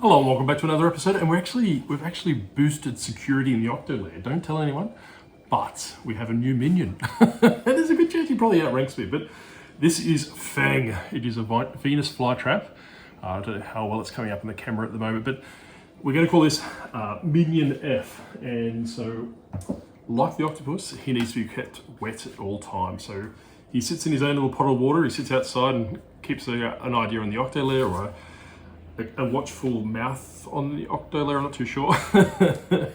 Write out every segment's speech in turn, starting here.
Hello and welcome back to another episode, and we've actually boosted security in the octo layer. Don't tell anyone, but we have a new minion. And there's a good chance he probably outranks me, but this is Fang. It is a Venus flytrap. I don't know how well it's coming up in the camera at the moment, but we're going to call this Minion F. And so, like the octopus, he needs to be kept wet at all times. So he sits in his own little pot of water. He sits outside and keeps an idea on the octo layer, or a watchful mouth on the octo layer, I'm not too sure.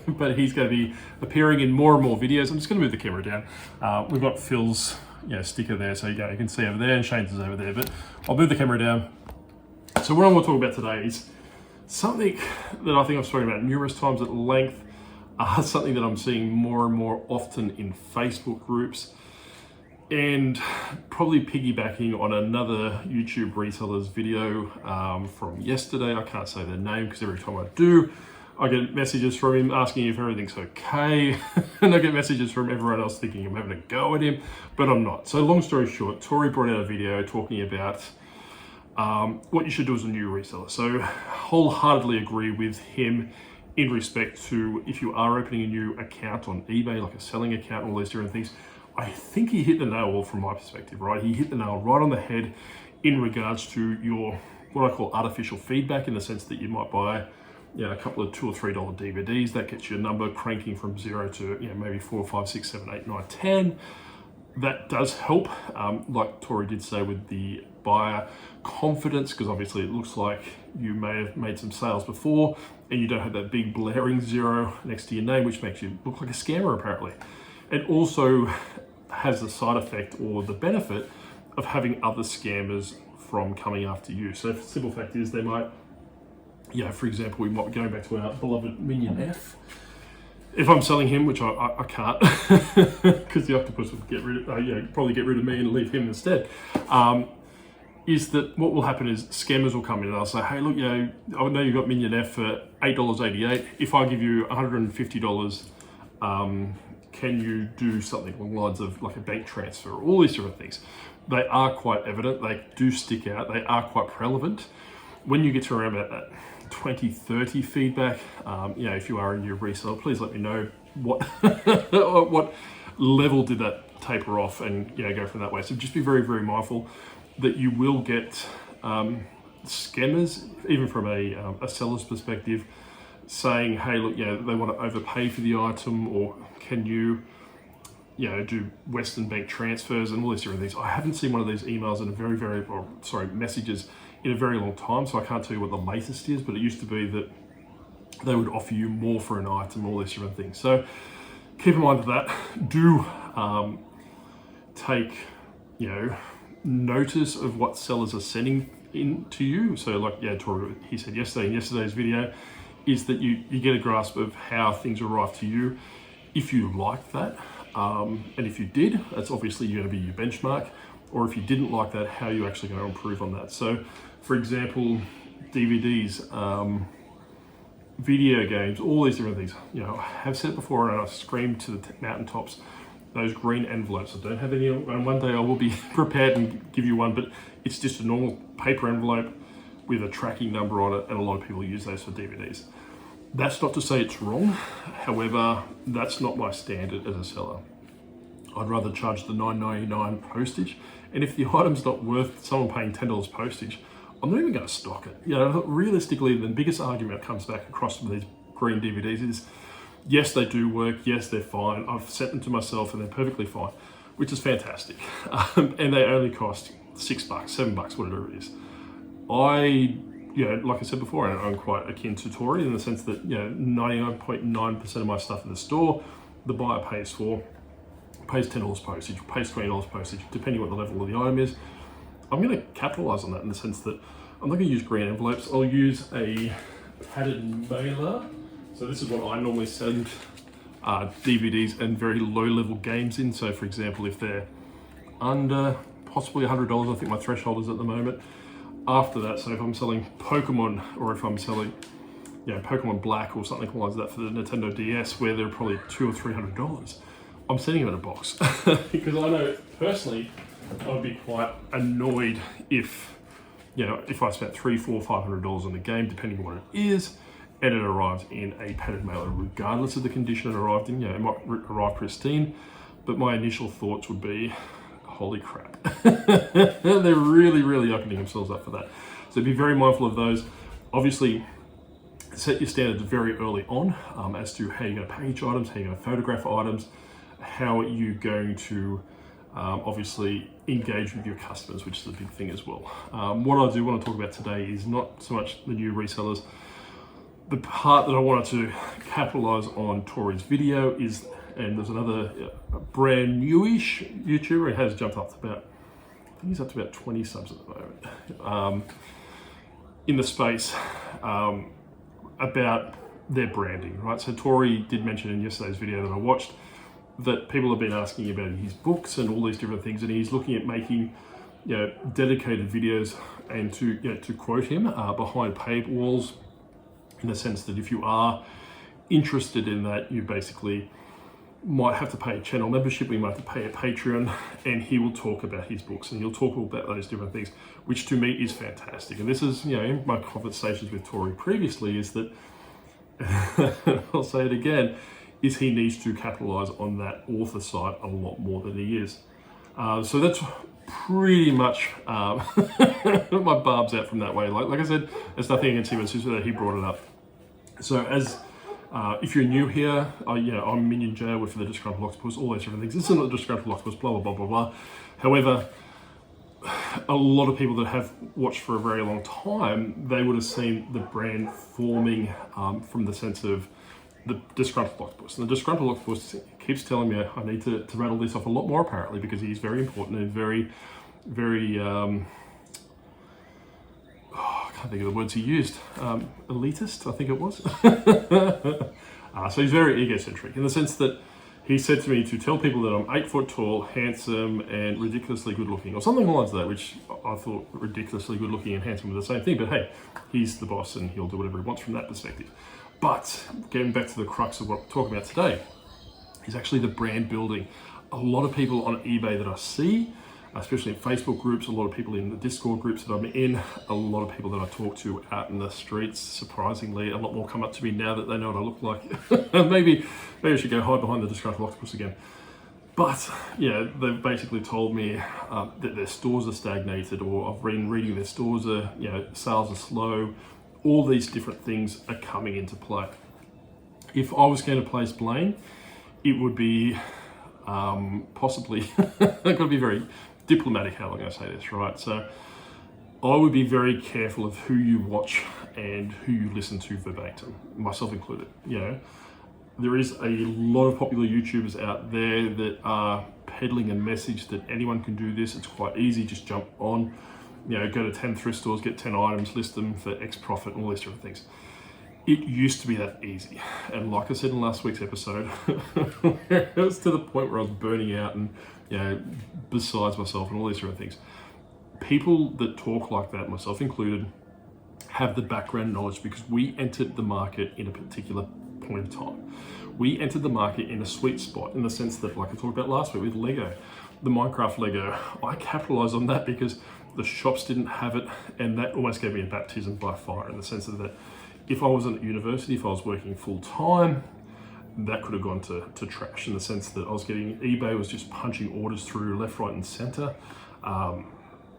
But he's going to be appearing in more and more videos. I'm just going to move the camera down. We've got Phil's sticker there, so you can see over there, and Shane's is over there, but I'll move the camera down. So what I want to talk about today is something that I think I've spoken about numerous times at length, something that I'm seeing more and more often in Facebook groups, and probably piggybacking on another YouTube reseller's video from yesterday. I can't say their name because every time I do, I get messages from him asking if everything's okay. And I get messages from everyone else thinking I'm having a go at him, but I'm not. So long story short, Tori brought out a video talking about what you should do as a new reseller. So wholeheartedly agree with him in respect to if you are opening a new account on eBay, like a selling account and all these different things. I think he hit the nail from my perspective, right? He hit the nail right on the head in regards to your, what I call artificial feedback, in the sense that you might buy a couple of $2 or $3 DVDs. That gets your number cranking from 0 to maybe 4, 5, 6, 7, 8, 9, 10. That does help, like Tori did say, with the buyer confidence, because obviously it looks like you may have made some sales before and you don't have that big blaring 0 next to your name, which makes you look like a scammer apparently. It also has the side effect or the benefit of having other scammers from coming after you. So the simple fact is they might, for example, we might be going back to our beloved Minion F. If I'm selling him, which I can't, because the octopus would get rid of, probably get rid of me and leave him instead, is that what will happen is scammers will come in and they'll say, hey, look, I know you got Minion F for $8.88. If I give you $150, can you do something along the lines of like a bank transfer, all these different things. They are quite evident, they do stick out, they are quite relevant. When you get to around about that 20, 30 feedback, if you are a new reseller, please let me know what what level did that taper off, and go from that way. So just be very, very mindful that you will get scammers, even from a seller's perspective, saying, hey, look, they want to overpay for the item, or can you, do Western bank transfers and all these different things. I haven't seen one of these emails in messages in a very long time, so I can't tell you what the latest is, but it used to be that they would offer you more for an item, all these different things. So keep in mind of that. Do take, notice of what sellers are sending in to you. So like, Tori, he said yesterday in yesterday's video, is that you get a grasp of how things arrive to you. If you like that, and if you did, that's obviously going to be your benchmark. Or if you didn't like that, how are you actually going to improve on that? So, for example, DVDs, video games, all these different things. I have said it before, and I've screamed to the mountaintops, those green envelopes. I don't have any, and one day I will be prepared and give you one, but it's just a normal paper envelope with a tracking number on it, and a lot of people use those for DVDs. That's not to say it's wrong. However, that's not my standard as a seller. I'd rather charge the $9.99 postage, and if the item's not worth someone paying $10 postage, I'm not even going to stock it. Realistically, the biggest argument that comes back across with these green DVDs is, yes, they do work, yes, they're fine. I've sent them to myself and they're perfectly fine, which is fantastic. And they only cost $6, $7, whatever it is. Like I said before, I'm quite akin to Tori in the sense that 99.9% of my stuff in the store, the buyer pays $10 postage, pays $20 postage, depending what the level of the item is. I'm going to capitalize on that in the sense that I'm not going to use green envelopes. I'll use a padded mailer. So this is what I normally send DVDs and very low-level games in. So for example, if they're under possibly $100, I think my threshold is at the moment. After that, so if I'm selling Pokemon, or if I'm selling Pokemon Black or something like that for the Nintendo DS, where they're probably $200 or $300, I'm sending them in a box. Because I know personally I would be quite annoyed if you know, if I spent $300, $400, $500 on the game, depending on what it is, and it arrives in a padded mailer, regardless of the condition it arrived in, you know, it might arrive pristine, but my initial thoughts would be, holy crap. They're really opening themselves up for that. So be very mindful of those. Obviously, set your standards very early on as to how you're going to package items, how you're going to photograph items, how are you going to obviously engage with your customers, which is a big thing as well. What I do want to talk about today is not so much the new resellers. The part that I wanted to capitalize on Tori's video is, and there's another brand newish YouTuber, he has jumped up to about, I think he's up to about 20 subs at the moment, in the space about their branding, right? So Tori did mention in yesterday's video that I watched that people have been asking about his books and all these different things, and he's looking at making, you know, dedicated videos and to, you know, to quote him, behind paywalls, in the sense that if you are interested in that, you basically might have to pay a channel membership, we might have to pay a Patreon, and he will talk about his books and he'll talk about those different things, which to me is fantastic. And this is, you know, in my conversations with Tori previously, is that, I'll say it again, is he needs to capitalize on that author side a lot more than he is. So that's pretty much my barbs out from that way. Like I said, there's nothing against him, it's just that he brought it up. So as if you're new here, you know, I'm Minon J, I work for the Disgruntled Octopus, all those different things. This is not the Disgruntled Octopus, blah, blah, blah, blah, blah. However, a lot of people that have watched for a very long time, they would have seen the brand forming from the sense of the Disgruntled Octopus. And the Disgruntled Octopus keeps telling me I need to rattle this off a lot more, apparently, because he's very important and very, I can't think of the words he used, elitist, I think it was. So he's very egocentric in the sense that he said to me to tell people that I'm 8 foot tall, handsome, and ridiculously good looking, or something along that, which I thought ridiculously good looking and handsome were the same thing, but hey, he's the boss and he'll do whatever he wants from that perspective. But getting back to the crux of what we're talking about today is actually the brand building. A lot of people on eBay that I see, especially in Facebook groups, a lot of people in the Discord groups that I'm in, a lot of people that I talk to out in the streets, surprisingly, a lot more come up to me now that they know what I look like. maybe I should go hide behind the Disgruntled Octopus again. But yeah, they've basically told me that their stores are stagnated, or I've been reading their stores are, you know, sales are slow. All these different things are coming into play. If I was going to place blame, it would be possibly, I've got to be very diplomatic how I'm going to say this, right? So I would be very careful of who you watch and who you listen to verbatim, myself included. You know, there is a lot of popular YouTubers out there that are peddling a message that anyone can do this. It's quite easy, just jump on, you know, go to 10 thrift stores, get 10 items, list them for X profit and all these different things. It used to be that easy. And like I said in last week's episode, it was to the point where I was burning out and, you know, besides myself and all these different things. People that talk like that, myself included, have the background knowledge because we entered the market in a particular point of time. We entered the market in a sweet spot in the sense that, like I talked about last week with Lego, the Minecraft Lego, I capitalized on that because the shops didn't have it, and that almost gave me a baptism by fire in the sense of that if I wasn't at university, if I was working full time, that could have gone to trash in the sense that I was getting, eBay was just punching orders through left, right, and center.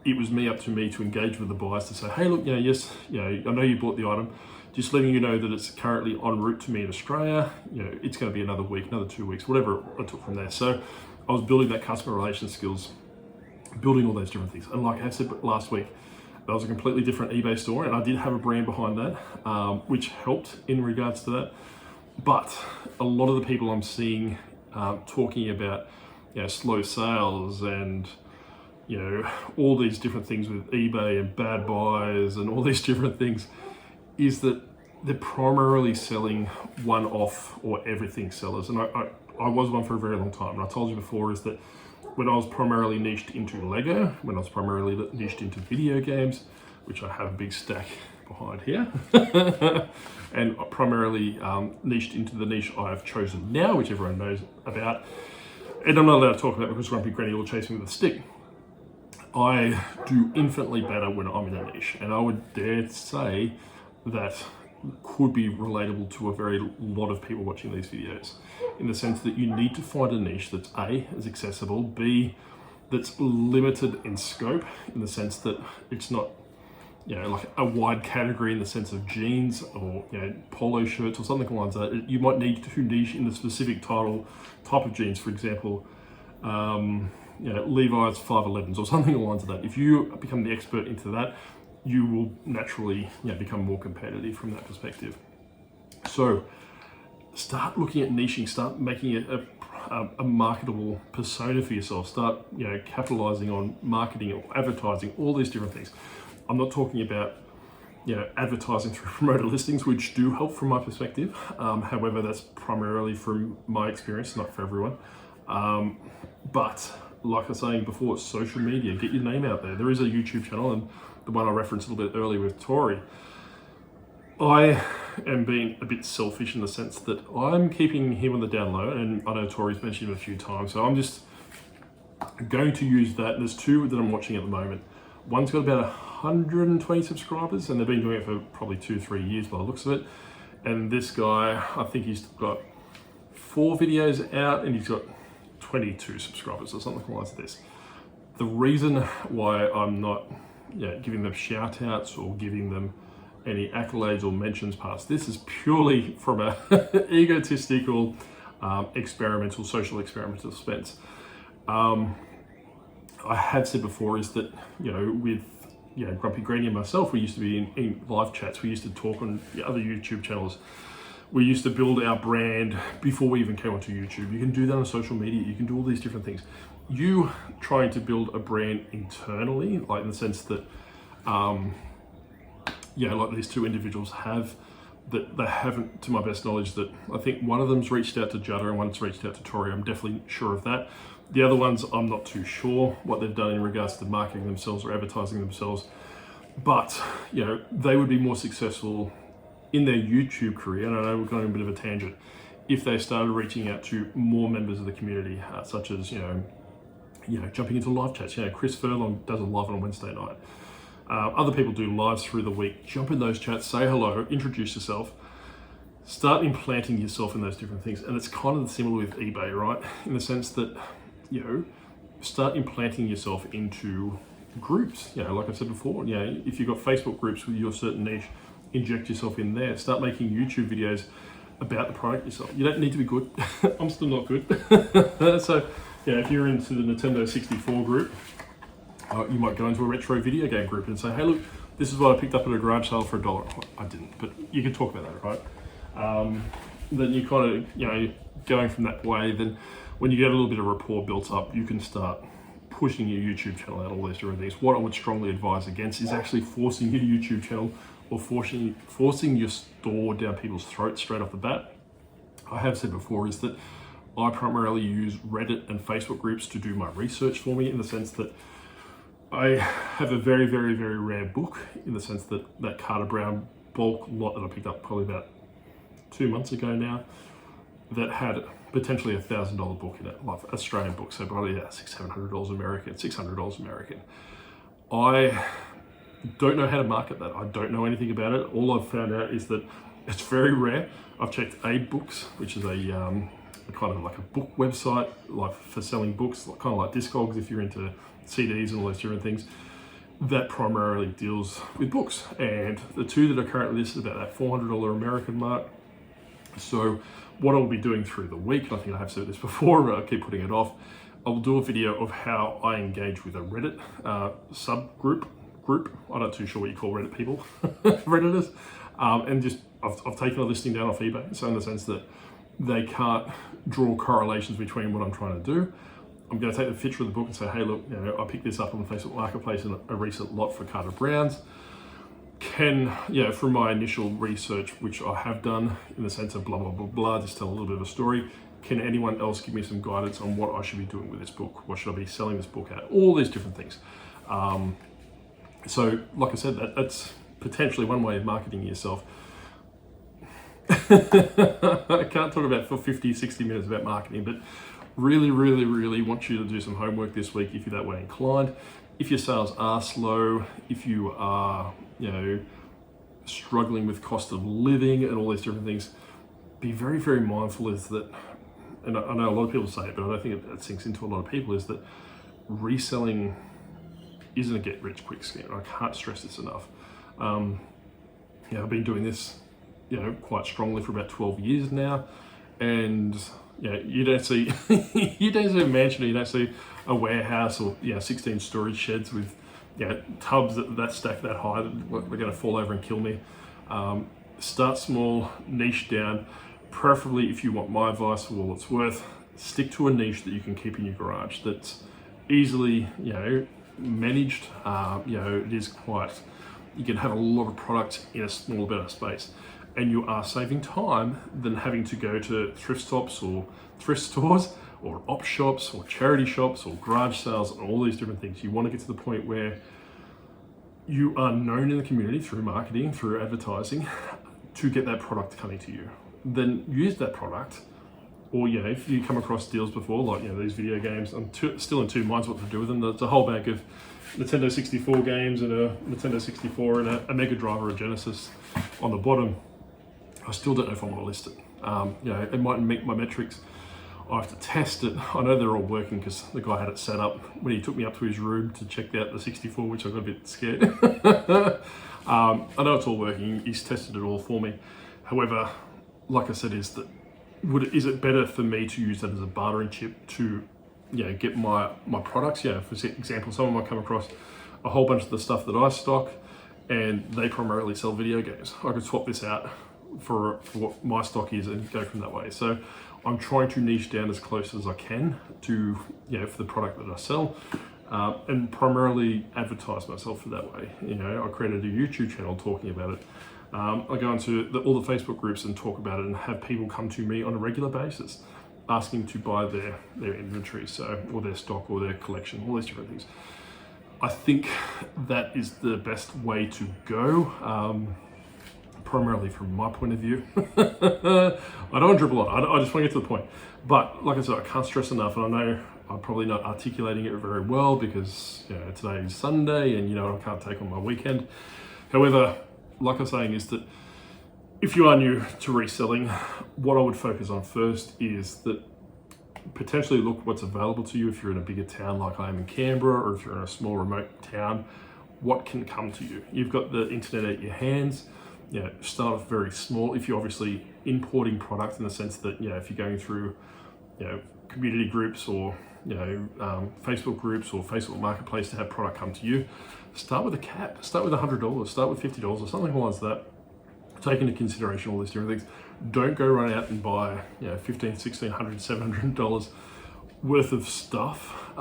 It was up to me to engage with the buyers to say, hey, look, you know, yes, you know, I know you bought the item, just letting you know that it's currently en route to me in Australia. You know, it's going to be another week, another 2 weeks, whatever I took from there. So I was building that customer relation skills, building all those different things. And like I said last week, that was a completely different eBay store, and I did have a brand behind that, which helped in regards to that. But a lot of the people I'm seeing talking about, you know, slow sales and, you know, all these different things with eBay and bad buys and all these different things, is that they're primarily selling one-off or everything sellers. And I was one for a very long time. And I told you before is that when I was primarily niched into Lego, when I was primarily niched into video games, which I have a big stack behind here, and primarily niched into the niche I've chosen now, which everyone knows about, and I'm not allowed to talk about because Grumpy Granny will chase me with a stick. I do infinitely better when I'm in a niche, and I would dare to say that could be relatable to a very lot of people watching these videos, in the sense that you need to find a niche that's A, is accessible, B, that's limited in scope, in the sense that it's not, you know, like a wide category in the sense of jeans or, you know, polo shirts or something like that. You might need to niche in the specific type of jeans, for example, you know, Levi's 511s or something along to that. If you become the expert into that, you will naturally, you know, become more competitive from that perspective. So start looking at niching, start making it a marketable persona for yourself, start, you know, capitalizing on marketing or advertising, all these different things. I'm not talking about, you know, advertising through promoted listings, which do help from my perspective. However, that's primarily from my experience, not for everyone. But like I was saying before, social media, get your name out there. There is a YouTube channel, and the one I referenced a little bit earlier with Tori. I am being a bit selfish in the sense that I'm keeping him on the down low, and I know Tori's mentioned him a few times, so I'm just going to use that. There's two that I'm watching at the moment. One's got about 120 subscribers, and they've been doing it for probably 2-3 years by the looks of it. And this guy, I think he's got 4 videos out, and he's got 22 subscribers or something like this. The reason why I'm not, you know, giving them shout outs or giving them any accolades or mentions past this is purely from a egotistical, social experimental sense. I have said before is that, you know, with, you know, Grumpy Granny and myself, we used to be in live chats. We used to talk on the other YouTube channels. We used to build our brand before we even came onto YouTube. You can do that on social media. You can do all these different things. You trying to build a brand internally, like in the sense that, yeah, like these two individuals have, that they haven't, to my best knowledge, that I think one of them's reached out to Jutta and one's reached out to Tori. I'm definitely sure of that. The other ones, I'm not too sure what they've done in regards to marketing themselves or advertising themselves. But, you know, they would be more successful in their YouTube career, and I know we're going on a bit of a tangent, if they started reaching out to more members of the community, such as, you know, jumping into live chats. You know, Chris Furlong does a live on a Wednesday night. Other people do lives through the week. Jump in those chats, say hello, introduce yourself, start implanting yourself in those different things. And it's kind of similar with eBay, right? In the sense that, you know, start implanting yourself into groups. You know, like I said before, you know, if you've got Facebook groups with your certain niche, inject yourself in there. Start making YouTube videos about the product yourself. You don't need to be good. I'm still not good. So, yeah, if you're into the Nintendo 64 group, you might go into a retro video game group and say, hey, look, this is what I picked up at a garage sale for $1. I didn't, but you can talk about that, right? Then you kind of, you know, going from that way, then when you get a little bit of rapport built up, you can start pushing your YouTube channel out, all these different things. What I would strongly advise against is actually forcing your YouTube channel or forcing your store down people's throats straight off the bat. I have said before is that I primarily use Reddit and Facebook groups to do my research for me, in the sense that I have a very, very, very rare book, in the sense that that Carter Brown bulk lot that I picked up probably about 2 months ago now, that had potentially $1,000 book in it, like Australian book, so probably $600-700 American, $600 American. I don't know how to market that. I don't know anything about it. All I've found out is that it's very rare. I've checked Aid Books, which is a kind of like a book website, like for selling books, kind of like Discogs if you're into CDs and all those different things, that primarily deals with books. And the two that are currently listed about that $400 American mark. So what I'll be doing through the week, I think I have said this before, but I keep putting it off, I'll do a video of how I engage with a Reddit subgroup. I'm not too sure what you call Reddit people, Redditors. And just, I've taken a listing down off eBay, so in the sense that they can't draw correlations between what I'm trying to do. I'm going to take the picture of the book and say, hey, look, you know, I picked this up on the Facebook Marketplace in a recent lot for Carter Browns. Can, you know, from my initial research, which I have done in the sense of blah, blah, blah, blah, just tell a little bit of a story. Can anyone else give me some guidance on what I should be doing with this book? What should I be selling this book at? All these different things. So, like I said, that's potentially one way of marketing yourself. I can't talk about for 50-60 minutes about marketing, but really, really, really want you to do some homework this week if you're that way inclined. if your sales are slow, if you are, you know, struggling with cost of living and all these different things, be very, very mindful is that, and I know a lot of people say it, but I don't think it sinks into a lot of people, is that reselling isn't a get rich quick scheme. I can't stress this enough. You know, I've been doing this, you know, quite strongly for about 12 years now, and you know, you don't see you don't see a mansion, or you don't see a warehouse, or 16 storage sheds with tubs that stack that high that are going to fall over and kill me. Start small, niche down. Preferably, if you want my advice for all it's worth, stick to a niche that you can keep in your garage that's easily managed. It is quite, you can have a lot of product in a small bit of space, and you are saving time than having to go to thrift shops or thrift stores or op shops or charity shops or garage sales and all these different things. You want to get to the point where you are known in the community through marketing, through advertising, to get that product coming to you. Then use that product, or if you come across deals before, like these video games, I'm still in two minds what to do with them. There's a whole bag of Nintendo 64 games and a Nintendo 64 and a Mega Drive or a Genesis on the bottom. I still don't know if I want to list it. It might meet my metrics. I have to test it. I know they're all working because the guy had it set up when he took me up to his room to check out the 64, which I got a bit scared. I know it's all working. He's tested it all for me. However, like I said, is it better for me to use that as a bartering chip to get my products? For example, someone might come across a whole bunch of the stuff that I stock and they primarily sell video games. I could swap this out for what my stock is and go from that way. So I'm trying to niche down as close as I can to for the product that I sell, and primarily advertise myself for that way. I created a YouTube channel talking about it. I go into all the Facebook groups and talk about it, and have people come to me on a regular basis asking to buy their inventory, or their stock or their collection, all these different things. I think that is the best way to go. Primarily from my point of view. I don't want to dribble on, I just want to get to the point. But like I said, I can't stress enough, and I know I'm probably not articulating it very well because today is Sunday and I can't take on my weekend. However, like I'm saying, is that if you are new to reselling, what I would focus on first is that potentially look what's available to you if you're in a bigger town like I am in Canberra, or if you're in a small remote town, what can come to you. You've got the internet at your hands. Start off very small. If you're obviously importing product in the sense that if you're going through community groups or Facebook groups or Facebook Marketplace to have product come to you, start with a cap. Start with $100. Start with $50 or something like that. Take into consideration all these different things. Don't go run out and buy $1,500, $1,600, $700 worth of stuff,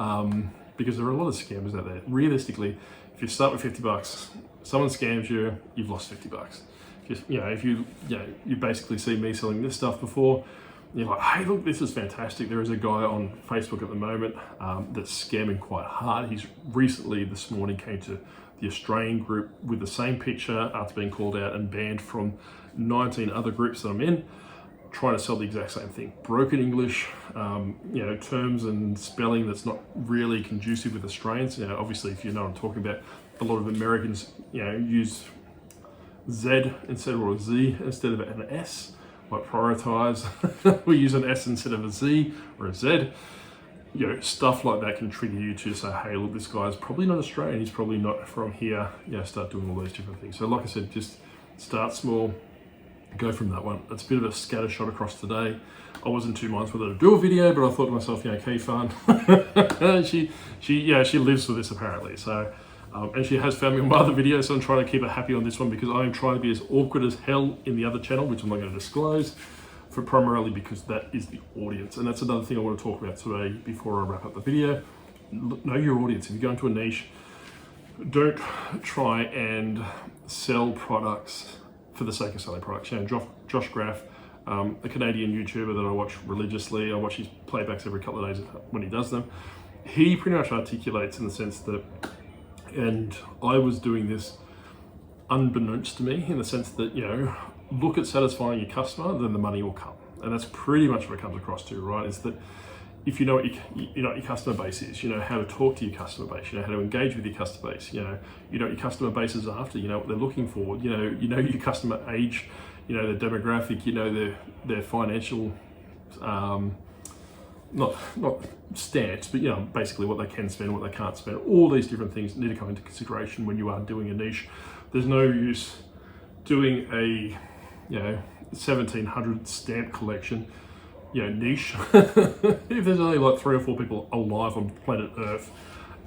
because there are a lot of scammers out there. Realistically, if you start with $50, someone scams you, you've lost $50. If you basically see me selling this stuff before, you're like, hey, look, this is fantastic. There is a guy on Facebook at the moment that's scamming quite hard. He's recently, this morning, came to the Australian group with the same picture after being called out and banned from 19 other groups that I'm in, trying to sell the exact same thing. Broken English, terms and spelling that's not really conducive with Australians. Obviously, if you know what I'm talking about, a lot of Americans, use Z instead of a Z instead of an S. Might prioritize. We use an S instead of a Z or a Z. Stuff like that can trigger you to say, hey, look, this guy's probably not Australian. He's probably not from here. Start doing all those different things. So like I said, just start small, go from that one. It's a bit of a scatter shot across today. I was in 2 minds whether to do a video, but I thought to myself, okay, fun. she lives for this apparently. So. And she has found me on my other videos, so I'm trying to keep her happy on this one because I am trying to be as awkward as hell in the other channel, which I'm not going to disclose, primarily because that is the audience. And that's another thing I want to talk about today before I wrap up the video. Know your audience. If you go into a niche, don't try and sell products for the sake of selling products. Josh Graff, a Canadian YouTuber that I watch religiously. I watch his playbacks every couple of days when he does them. He pretty much articulates in the sense that, and I was doing this unbeknownst to me in the sense that, look at satisfying your customer, then the money will come. And that's pretty much what it comes across to, right? Is that if you know what you know what your customer base is, you know how to talk to your customer base, you know how to engage with your customer base, you know what your customer base is after, you know what they're looking for, you know your customer age, you know their demographic, you know their financial, not stats, but you know basically what they can spend, what they can't spend. All these different things need to come into consideration when you are doing a niche. There's no use doing a 1700 stamp collection, niche, if there's only like 3 or 4 people alive on planet Earth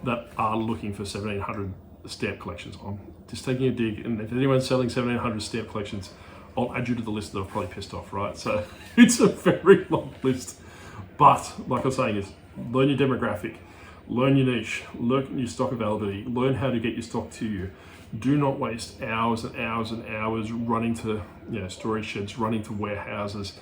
that are looking for 1700 stamp collections. I'm just taking a dig, and if anyone's selling 1700 stamp collections, I'll add you to the list that I've probably pissed off, right? So it's a very long list. But like I was saying, is learn your demographic, learn your niche, learn your stock availability, learn how to get your stock to you. Do not waste hours and hours and hours running to storage sheds, running to warehouses,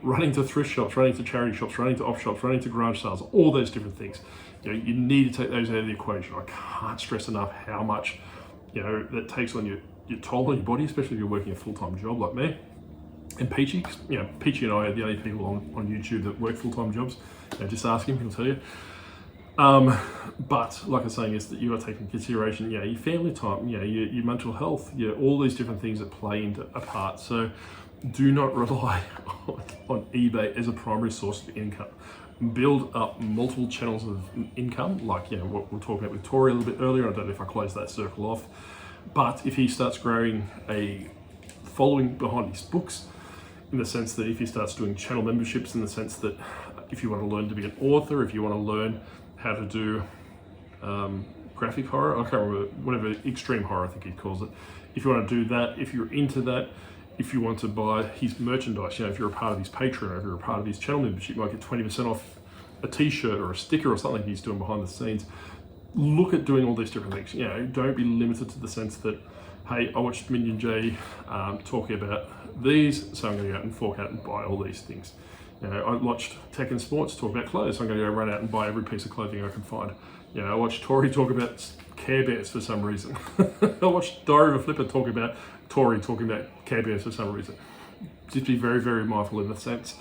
running to thrift shops, running to charity shops, running to off shops, running to garage sales, all those different things. You need to take those out of the equation. I can't stress enough how much that takes on your toll on your body, especially if you're working a full-time job like me. And Peachy, Peachy and I are the only people on YouTube that work full-time jobs. Just ask him, he'll tell you. But like I was saying, is that you got to take into consideration, your family time, your mental health, all these different things that play into a part. So do not rely on eBay as a primary source of income. Build up multiple channels of income, like what we're talking about with Tori a little bit earlier. I don't know if I closed that circle off, but if he starts growing a following behind his books, in the sense that if he starts doing channel memberships, in the sense that if you want to learn to be an author, if you want to learn how to do graphic horror, I can't remember, whatever, extreme horror I think he calls it. If you want to do that, if you're into that, if you want to buy his merchandise, if you're a part of his Patreon, or if you're a part of his channel membership, you might get 20% off a t-shirt or a sticker or something he's doing behind the scenes. Look at doing all these different things. Don't be limited to the sense that, hey, I watched Minon J talking about these, so I'm going to go out and fork out and buy all these things. I watched Tech and Sports talk about clothes, so I'm going to go run out and buy every piece of clothing I can find. I watched Tori talk about Care Bears for some reason. I watched Diary of a Flipper talk about Tori talking about Care Bears for some reason. Just be very, very mindful in that sense.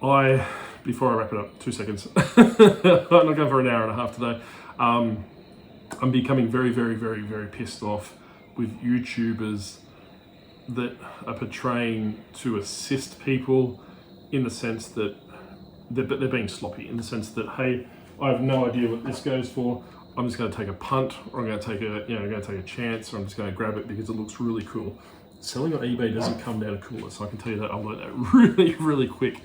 Before I wrap it up, 2 seconds. I'm not going for an hour and a half today. I'm becoming very, very, very, very pissed off with YouTubers that are portraying to assist people, in the sense that they're being sloppy, in the sense that, hey, I have no idea what this goes for. I'm just going to take a punt, or I'm going to take a chance, or I'm just going to grab it because it looks really cool. Selling on eBay doesn't come down to coolness. I can tell you that. I learned that really, really quick.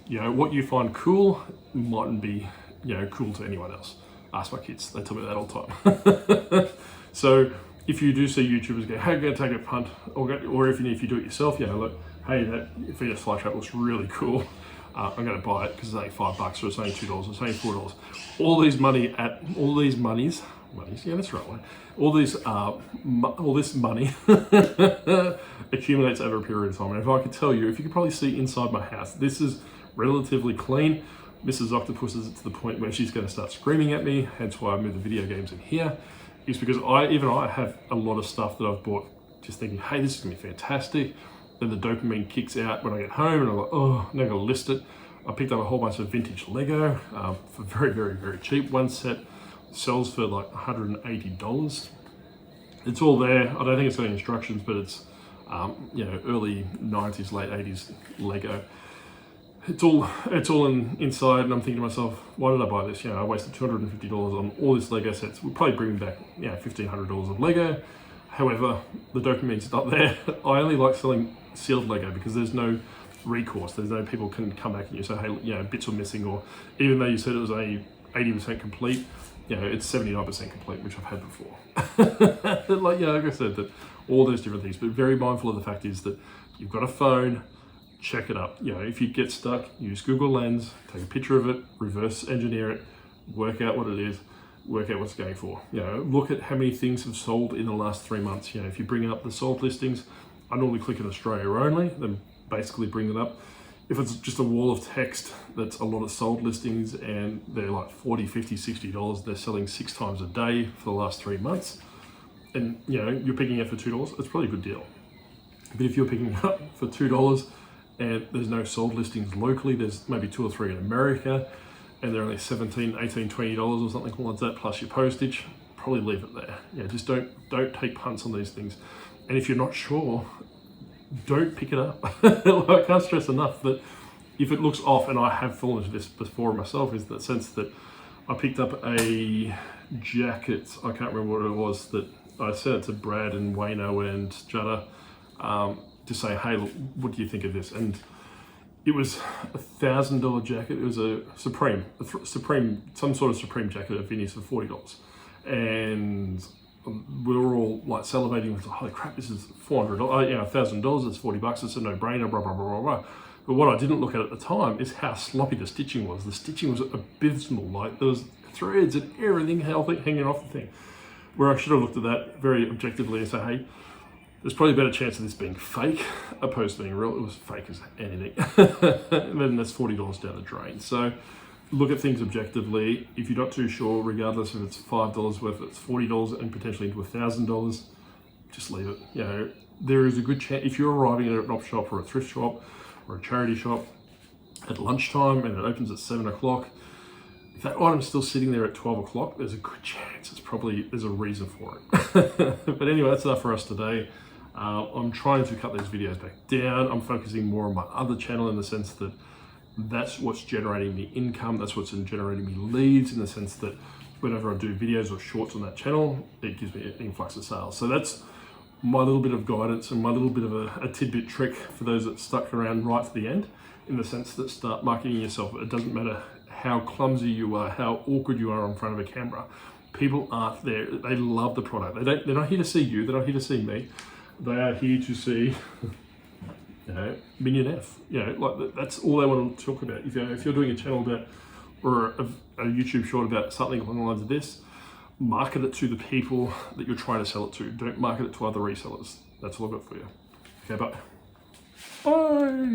What you find cool mightn't be, cool to anyone else. Ask my kids; they tell me that all the time. So if you do see YouTubers go, hey, I'm going to take a punt, or if you do it yourself, look, hey, that Venus flytrap looks really cool. I'm going to buy it because it's only $5, or it's only $2, it's only $4. All these monies, yeah, that's right. All this money accumulates over a period of time. And if I could tell you, if you could probably see inside my house, this is relatively clean. Mrs. Octopus is to the point where she's going to start screaming at me. Hence why I moved the video games in here. Is because I have a lot of stuff that I've bought just thinking, hey, this is going to be fantastic. Then the dopamine kicks out when I get home, and I'm like, oh, I'm not going to list it. I picked up a whole bunch of vintage Lego for very, very, very cheap. One set sells for like $180. It's all there. I don't think it's got any instructions, but it's early 90s, late 80s Lego. It's all inside, and I'm thinking to myself, why did I buy this? I wasted $250 on all this Lego sets. We'll probably bring back $1,500 of Lego. However, the dopamine's not there. I only like selling sealed Lego because there's no recourse. There's no people can come back and you say, hey, bits are missing, or even though you said it was only 80% complete, it's 79% complete, which I've had before. like I said, that all those different things. But very mindful of the fact is that you've got a phone, check it up. If you get stuck, use Google Lens, take a picture of it, reverse engineer it, work out what it is, work out what's going for. Look at how many things have sold in the last 3 months. If you bring up the sold listings, I normally click in Australia only, then basically bring it up. If it's just a wall of text that's a lot of sold listings and they're like $40, $50, $60, they're selling 6 times a day for the last 3 months, and you're picking it for $2, it's probably a good deal. But if you're picking it up for $2 and there's no sold listings locally, there's maybe 2 or 3 in America, and they're only $17, $18, $20 or something like that, plus your postage, probably leave it there. Yeah, just don't take punts on these things. And if you're not sure, don't pick it up. I can't stress enough that if it looks off, and I have fallen into this before myself, is the sense that I picked up a jacket, I can't remember what it was, that I sent it to Brad and Wayno and Jutta to say, hey, look, what do you think of this? And it was $1,000 jacket. It was a Supreme, some sort of Supreme jacket at Vinnie's for $40. And we were all like salivating with, holy crap, this is $400, $1,000, it's $40, it's a no-brainer, blah, blah, blah, blah, blah. But what I didn't look at the time is how sloppy the stitching was. The stitching was abysmal. Like, there was threads and everything hanging off the thing. Where I should have looked at that very objectively and say, hey, there's probably a better chance of this being fake opposed to being real. It was fake as anything. And then that's $40 down the drain. So look at things objectively. If you're not too sure, regardless if it's $5 worth, it's $40 and potentially into $1,000, just leave it. You know, there is a good chance, if you're arriving at an op shop or a thrift shop or a charity shop at lunchtime and it opens at 7 o'clock, if that item's still sitting there at 12 o'clock, there's a good chance there's a reason for it. But anyway, that's enough for us today. I'm trying to cut these videos back down. I'm focusing more on my other channel in the sense that that's what's generating me income. That's what's generating me leads, in the sense that whenever I do videos or shorts on that channel, it gives me an influx of sales. So that's my little bit of guidance and my little bit of a tidbit trick for those that stuck around right to the end, in the sense that start marketing yourself. It doesn't matter how clumsy you are, how awkward you are in front of a camera. People aren't there. They love the product. They're not here to see you. They're not here to see me. They are here to see, you know, Minon F. You know, like that's all they want to talk about. If you're doing a channel about, or a YouTube short about something along the lines of this, market it to the people that you're trying to sell it to. Don't market it to other resellers. That's all I've got for you. Okay, bye. Bye.